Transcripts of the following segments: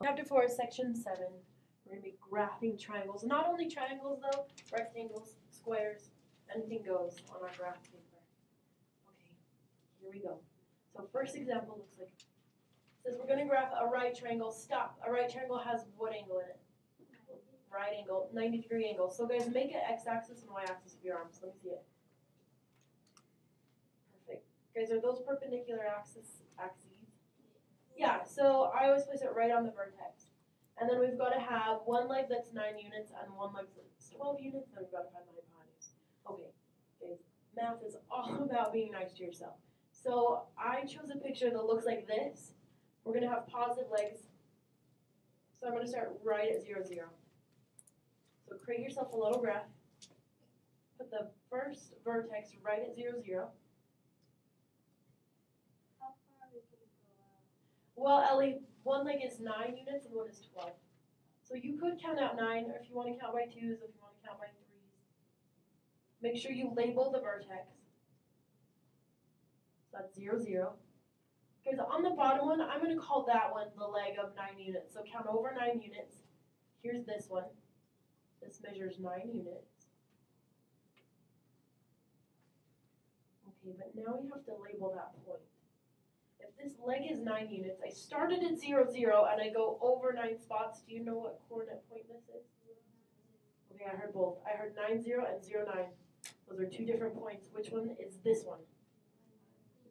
Chapter 4, Section 7. We're going to be graphing triangles. Not only triangles, though, rectangles, squares, anything goes on our graph paper. Okay, here we go. So first example looks like, it says we're going to graph a right triangle. Stop. A right triangle has what angle in it? Right angle, 90-degree angle. So guys, make an x-axis and y-axis of your arms. Let me see it. Perfect. Guys, are those perpendicular axes? Yeah, so I always place it right on the vertex. And then we've got to have one leg that's 9 units and one leg that's 12 units, and we've got to find the hypotenuse. Okay, guys, math is all about being nice to yourself. So I chose a picture that looks like this. We're going to have positive legs. So I'm going to start right at 0, 0. So create yourself a little graph. Put the first vertex right at 0, 0. Well, Ellie, one leg is 9 units and one is 12. So you could count out 9, or if you want to count by 2s, if you want to count by 3s. Make sure you label the vertex. So that's 0, 0. Okay, so on the bottom one, I'm going to call that one the leg of 9 units. So count over 9 units. Here's this one. This measures 9 units. Okay, but now we have to label that point. If this leg is 9 units, I started at 0, 0, and I go over 9 spots. Do you know what coordinate point this is? Okay, I heard both. I heard 9, 0 and 0, 9. Those are 2 different points. Which one is this one?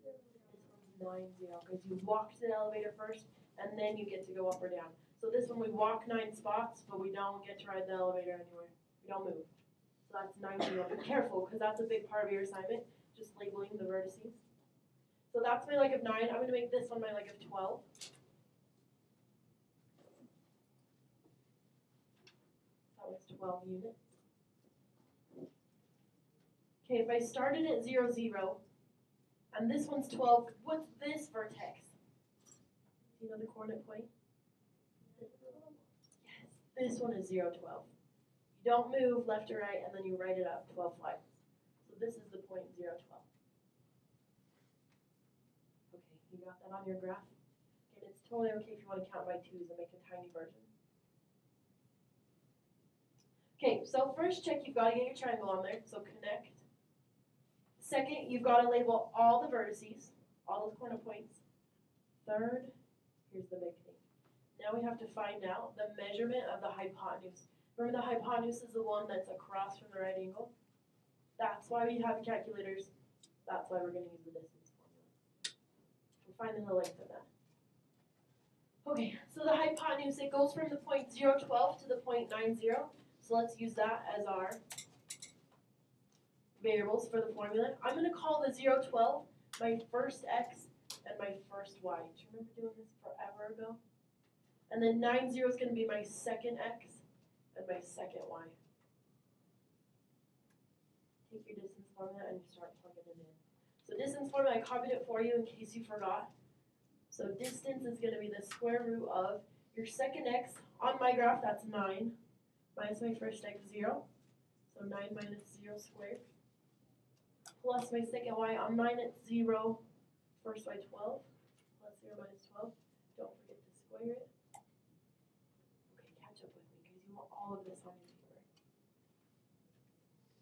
This one's 9, 0, because you walk to the elevator first, and then you get to go up or down. So this one, we walk 9 spots, but we don't get to ride the elevator anywhere. We don't move. So that's 9, 0. Be careful, because that's a big part of your assignment, just labeling the vertices. So that's my leg of 9. I'm going to make this one my leg of 12. That was 12 units. Okay, if I started at 0, 0, and this one's 12, what's this vertex? Do you know the coordinate point? Yes, this one is 0, 12. You don't move left or right, and then you write it up 12 flags. So this is the point 0, 12. You got that on your graph? And it's totally okay if you want to count by 2s and make a tiny version. Okay, so first check, you've got to get your triangle on there, so connect. Second, you've got to label all the vertices, all those corner points. Third, here's the big thing. Now we have to find out the measurement of the hypotenuse. Remember, the hypotenuse is the one that's across from the right angle? That's why we have calculators. That's why we're going to use the distance. Finding the length of that. Okay, so the hypotenuse, it goes from the point 0, 12 to the point 9, 0. So let's use that as our variables for the formula. I'm going to call the 0, 12 my first x and my first y. Do you remember doing this forever ago? And then 9, 0 is going to be my second x and my second y. Take your distance formula and you start plugging it in. So distance formula, I copied it for you in case you forgot. So distance is going to be the square root of your second x. On my graph, that's 9, minus my first x, 0. So 9 minus 0 squared. Plus my second y. On mine, it's 0, first y, 12. Plus 0 minus 12. Don't forget to square it. Okay, catch up with me, because you want all of this on your paper.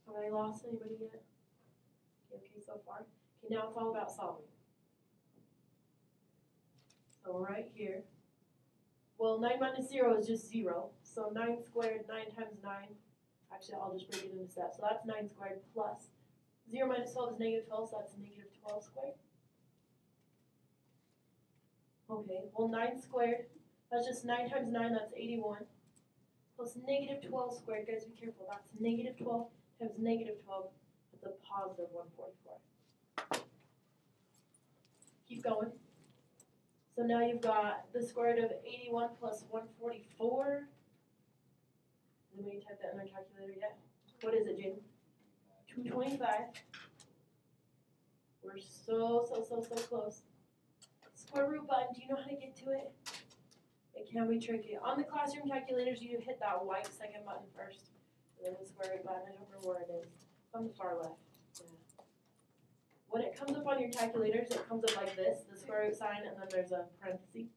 Have I lost anybody yet? Okay, so far? Okay, now it's all about solving. So right here, well, 9 minus 0 is just 0. So 9 squared, 9 times 9. Actually, I'll just break it into steps. So that's 9 squared plus 0 minus 12 is negative 12, so that's negative 12 squared. Okay, well, 9 squared, that's just 9 times 9, that's 81. Plus negative 12 squared, guys, be careful. That's negative 12 times negative 12. That's a positive 144. Keep going. So now you've got the square root of 81 plus 144. Anybody type that in their calculator yet? What is it, Jaden? 225. We're so close. Square root button, do you know how to get to it? It can be tricky. On the classroom calculators, you hit that white second button first. And then the square root button, I don't remember where it is. It's on the far left. Yeah. When it comes up on your calculators, it comes up like this, the square root sign, and then there's a parenthesis.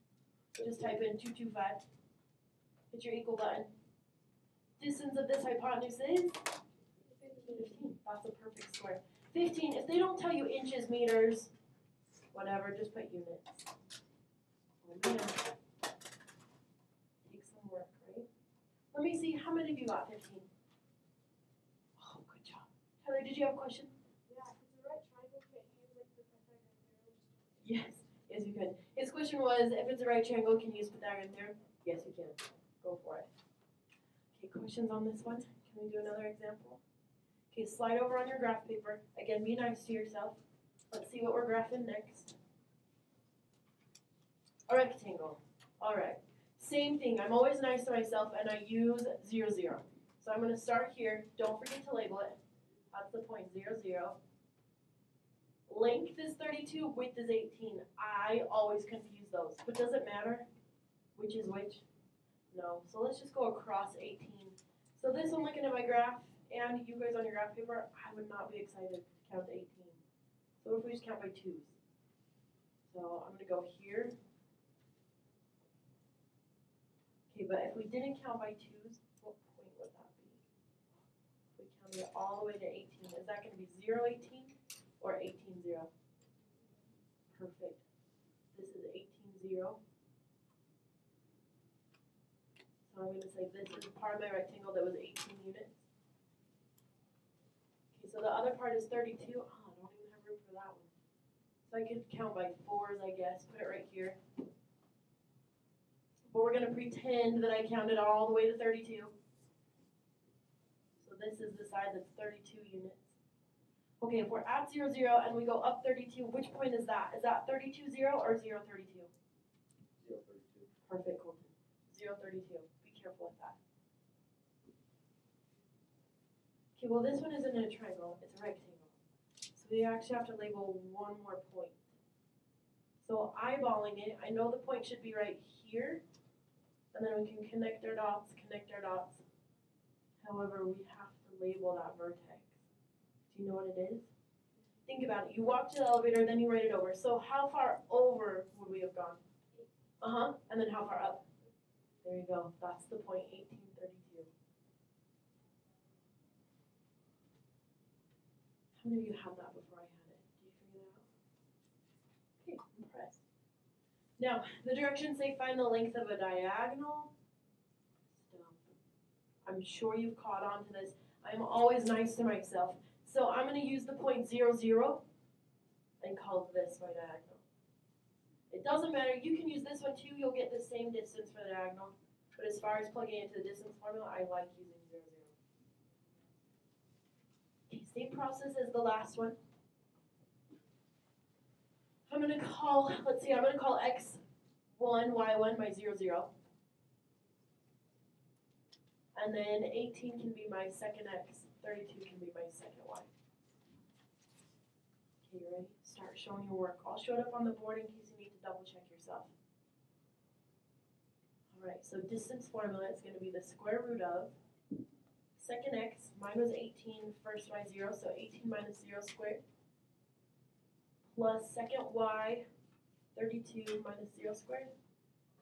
So just type in 225. Hit your equal button. Distance of this hypotenuse is 15. That's a perfect square. 15. If they don't tell you inches, meters, whatever, just put units. Oh man. Take some work, right? Let me see, how many of you got 15? Oh, good job. Heather, did you have a question? Yeah, if it's a right triangle, can't you use like the Pythagorean theorem? Yes, yes you can. His question was, if it's a right triangle, can you use Pythagorean theorem? Yes, you can. Go for it. Okay, questions on this one? Can we do another example? Okay, slide over on your graph paper. Again, be nice to yourself. Let's see what we're graphing next. A rectangle. All right. Same thing. I'm always nice to myself, and I use 0, 0. So I'm going to start here. Don't forget to label it. That's the point, 0, 0. Length is 32, width is 18. I always confuse those, but does it matter which is which? No. So let's just go across 18. So this one, looking at my graph, and you guys on your graph paper, I would not be excited to count 18. So if we just count by 2's. So I'm going to go here. Okay, but if we didn't count by 2's, what point would that be? If we counted it all the way to 18, is that going to be 0, 18 or 18, 0? Perfect. This is 18, 0. So I'm going to say this is part of my rectangle that was 18 units. Okay, so the other part is 32. Oh, I don't even have room for that one. So I could count by 4's, I guess. Put it right here. But we're going to pretend that I counted all the way to 32. So this is the side that's 32 units. Okay, if we're at 0, 0 and we go up 32, which point is that? Is that 32, 0 or 0, 32? 0, 32. Perfect, Colton. 0, 32. Be careful with that. Okay, well this one isn't a triangle, it's a rectangle. So we actually have to label one more point. So eyeballing it, I know the point should be right here. And then we can connect our dots, However, we have to label that vertex. Do you know what it is? Think about it. You walk to the elevator, then you write it over. So how far over would we have gone? And then how far up? There you go. That's the point, 1832. How many of you had that before I had it? Did you figure that out? Okay, impressed. Now, the directions say find the length of a diagonal stump. I'm sure you've caught on to this. I'm always nice to myself. So I'm going to use the point 0, 0 and call this my diagonal. It doesn't matter. You can use this one too. You'll get the same distance for the diagonal. But as far as plugging into the distance formula, I like using 0, 0. Okay, same process as the last one. I'm going to call, let's see, I'm going to call x1, y1 my 0, 0. And then 18 can be my second x, 32 can be my second y. Okay, you ready? Start showing your work. I'll show it up on the board in case you need to double check yourself. Alright, so distance formula is going to be the square root of second x, mine was 18, first y 0, so 18 minus 0 squared, plus second y, 32 minus 0 squared.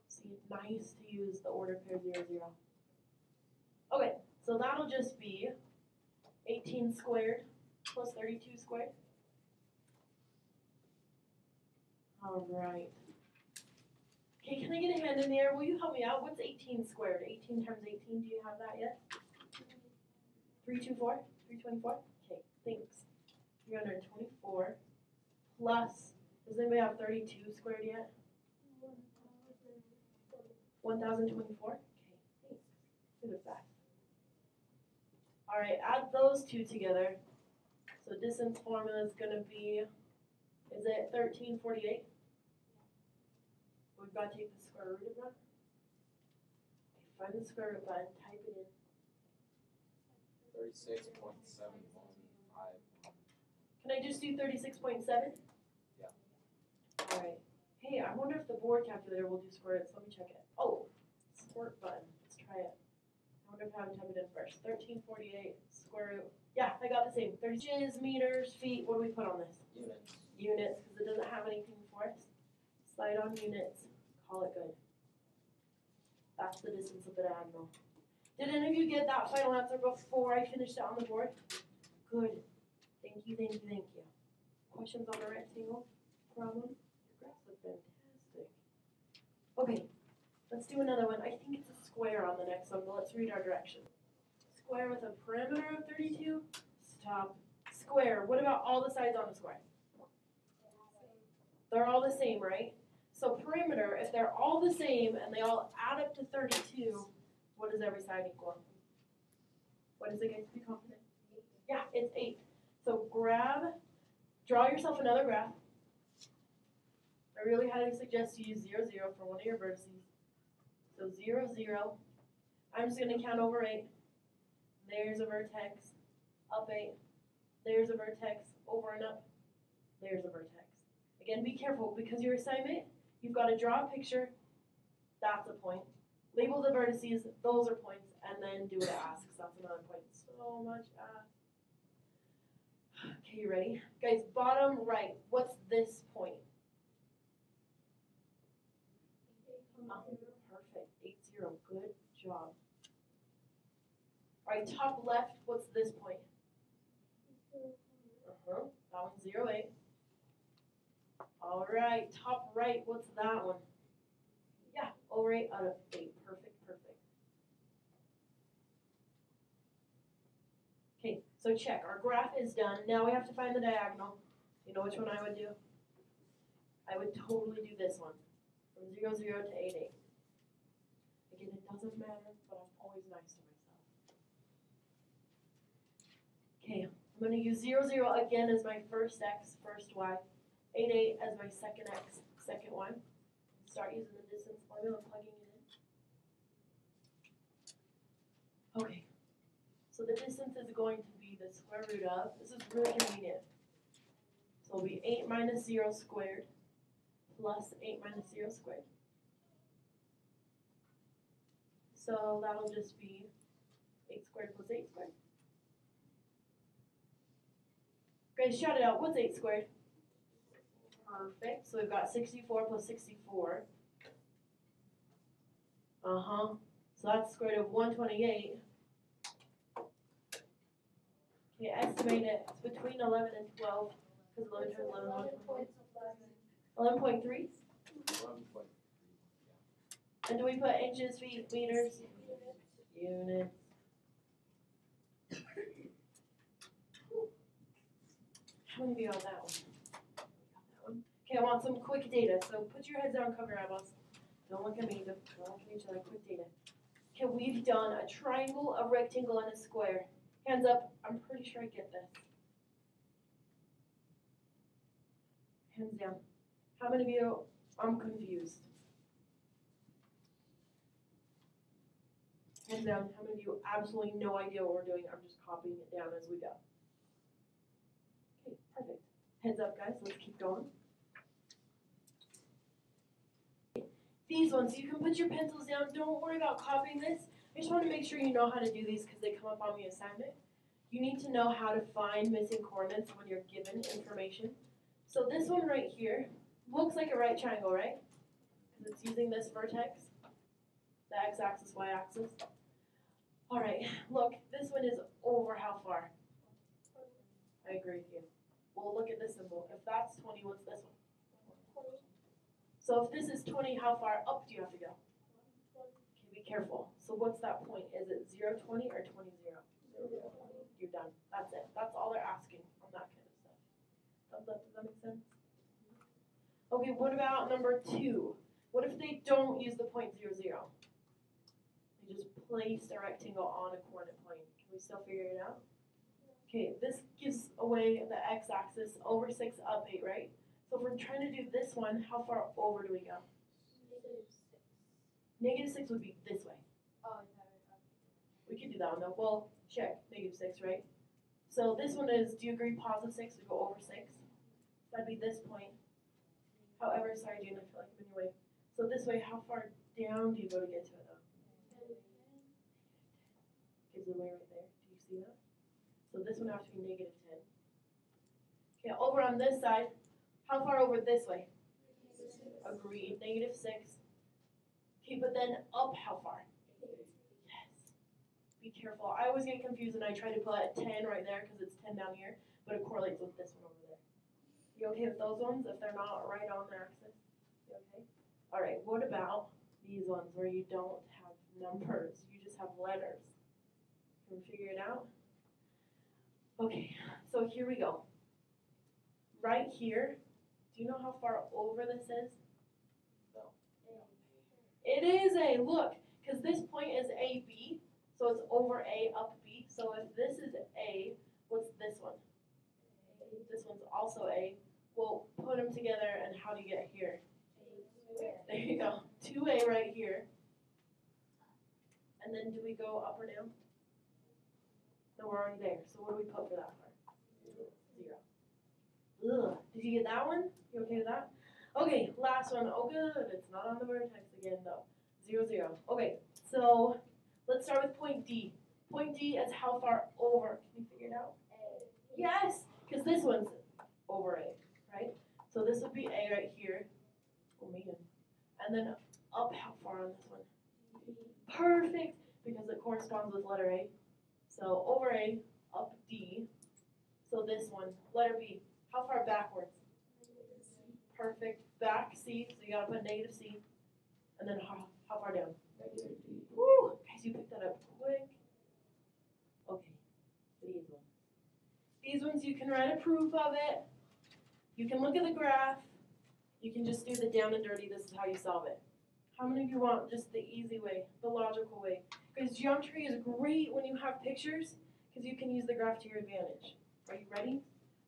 See, nice to use the order pair 0, 0. Okay, so that'll just be 18 squared plus 32 squared. Alright. Okay, can I get a hand in the air? Will you help me out? What's 18 squared? 18 times 18, do you have that yet? 324? 324? Okay, thanks. 324 plus, does anybody have 32 squared yet? 1024? Okay, thanks. Good at that. Alright, add those two together. So distance formula is going to be, is it 1348? We've got to take the square root of that. Okay, find the square root button, type it in. 36.715. Can I just do 36.7? Yeah. Alright. Hey, I wonder if the board calculator will do square roots. Let me check it. Oh, squirt button. Let's try it. I wonder if I haven't typed it in first. 1348 square root. Yeah, I got the same. 30 inches, meters, feet. What do we put on this? Units. Units, because it doesn't have anything for us. Slide on units. Call it good. That's the distance of the diagonal. Did any of you get that final answer before I finished it on the board? Good. Thank you, thank you, thank you. Questions on the rectangle problem? Your graphs look fantastic. Okay, let's do another one. I think it's a square on the next one, but let's read our directions. Square with a perimeter of 32. Stop. Square. What about all the sides on the square? They're all the same, right? So perimeter, if they're all the same and they all add up to 32, what does every side equal? What is it, guys? Be confident. Yeah, it's 8. So draw yourself another graph. I really highly suggest you use 0, 0 for one of your vertices. So 0, 0. I'm just going to count over 8. There's a vertex. Up 8. There's a vertex. Over and up. There's a vertex. Again, be careful because your assignment, you've got to draw a picture. That's a point. Label the vertices. Those are points. And then do what it asks. That's another point. So much ask. Okay, you ready? Guys, bottom right. What's this point? Perfect. 8, 0. Good job. All right, top left. What's this point? That one's 0, 8. All right, top right. What's that one? Yeah, over 8 out of 8. Perfect, perfect. Okay, so check. Our graph is done. Now we have to find the diagonal. You know which one I would do? I would totally do this one. From 0, 0 to 8, 8. Again, it doesn't matter, but I'm always nice to myself. Okay, I'm going to use 0, 0 again as my first x, first y. 8, 8 as my second x, second y. Start using the distance formula, plugging it in. Okay, so the distance is going to be the square root of, this is really convenient. So it'll be 8 minus 0 squared plus 8 minus 0 squared. So that'll just be 8 squared plus 8 squared. Guys, shout it out. What's 8 squared? Perfect. So we've got 64 plus 64. So that's the square root of 128. Okay, estimate it. It's between 11 and 12. Because 11 times 11 is 11.3. 11.3. And do we put inches, feet, meters? Units. How many of you got that one? Okay, I want some quick data. So put your heads down, cover your eyeballs. Don't look at me, don't look at each other. Quick data. Okay, we've done a triangle, a rectangle, and a square. Hands up. I'm pretty sure I get this. Hands down. How many of you? I'm confused. Hands down. How many of you absolutely no idea what we're doing? I'm just copying it down as we go. Okay, perfect. Heads up, guys. Let's keep going. These ones, you can put your pencils down. Don't worry about copying this. I just want to make sure you know how to do these because they come up on the assignment. You need to know how to find missing coordinates when you're given information. So this one right here looks like a right triangle, right? Because it's using this vertex, the x-axis, y-axis. All right, look, this one is over how far? I agree with you. Well, look at this symbol. If that's 20, what's this one? So if this is 20, how far up do you have to go? Okay, be careful. So what's that point? Is it 0, 20 or 20, 0? You're done. That's it. That's all they're asking on that kind of stuff. Thumbs up, does that make sense? Okay, what about number 2? What if they don't use the point 0, 0? They just place a rectangle on a coordinate plane. Can we still figure it out? Okay, this gives away the x-axis over 6, up 8, right? So if we're trying to do this one, how far over do we go? -6 would be this way. We could do that one though. Well, check. -6, right? So this one is, do you agree +6, we go over 6? That'd be this point. However, sorry Jane, I feel like I'm in your way. So this way, how far down do you go to get to it though? Gives it away right there. Do you see that? So this one has to be -10. Okay, over on this side, how far over this way? Agreed, -6. Okay, but then up how far? Yes. Be careful. I always get confused and I try to put 10 right there because it's 10 down here, but it correlates with this one over there. You okay with those ones if they're not right on the axis? You okay? All right, what about these ones where you don't have numbers, you just have letters? Can we figure it out? Okay, so here we go. Right here, do you know how far over this is? No. It is A, look, because this point is AB, so it's over A, up B. So if this is A, what's this one? This one's also A. We'll put them together, and how do you get here? There you go, 2A right here. And then do we go up or down? No, we're already there. So what do we put for that part? 0. Ugh, did you get that one? You okay with that? Okay, last one. Oh, good. It's not on the vertex again, though. 0, 0. Okay, so let's start with point D. Point D is how far over. Can you figure it out? Yes, because this one's over A, right? So this would be A right here. Oh, man. And then up how far on this one? Perfect, because it corresponds with letter A. So over A, up D. So this one, letter B. How far backwards? Perfect. Back C, so you gotta put negative C. And then how far down? Negative D. Woo! Guys, you picked that up quick. Okay, these ones. These ones you can write a proof of it. You can look at the graph. You can just do the down and dirty. This is how you solve it. How many of you want just the easy way, the logical way? Because geometry is great when you have pictures, because you can use the graph to your advantage. Are you ready?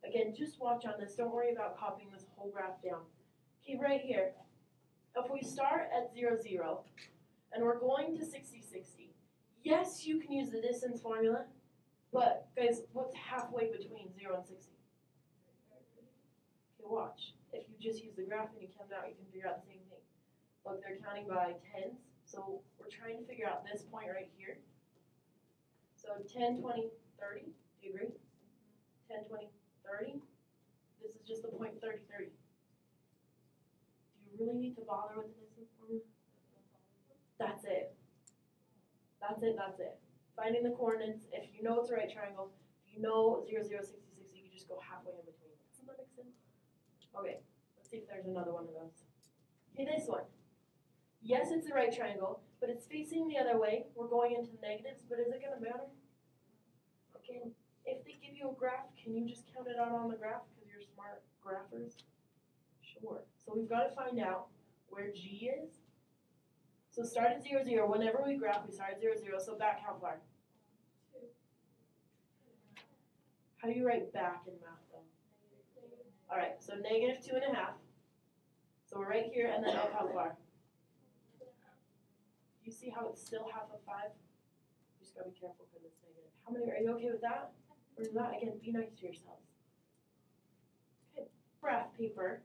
Again, just watch on this. Don't worry about copying this whole graph down. Okay, right here. If we start at 0, 0, and we're going to 60, 60, yes, you can use the distance formula, but guys, what's halfway between 0 and 60? Okay, watch. If you just use the graph and you come out, you can figure out the same thing. Look, they're counting by tens, so we're trying to figure out this point right here. So 10, 20, 30, do you agree? 10, 20, 30. This is just the point 30, 30. Do you really need to bother with the distance formula? That's it. That's it, that's it. Finding the coordinates, if you know it's a right triangle, if you know 0, 0, 60, 60, you just go halfway in between. Doesn't that make sense? Okay, let's see if there's another one of those. Okay, this one. Yes, it's the right triangle, but it's facing the other way. We're going into negatives, but is it going to matter? Okay, if they give you a graph, can you just count it out on the graph because you're smart graphers? Sure. So we've got to find out where G is. So start at 0, 0. Whenever we graph, we start at 0, 0. So back how far? 2. How do you write back in math, though? All right, so negative 2.5. So we're right here, and then up how far? Do you see how it's still half of 5? You just gotta be careful because it's negative. How many, are you okay with that? Or not? Again, be nice to yourselves. Okay, graph paper.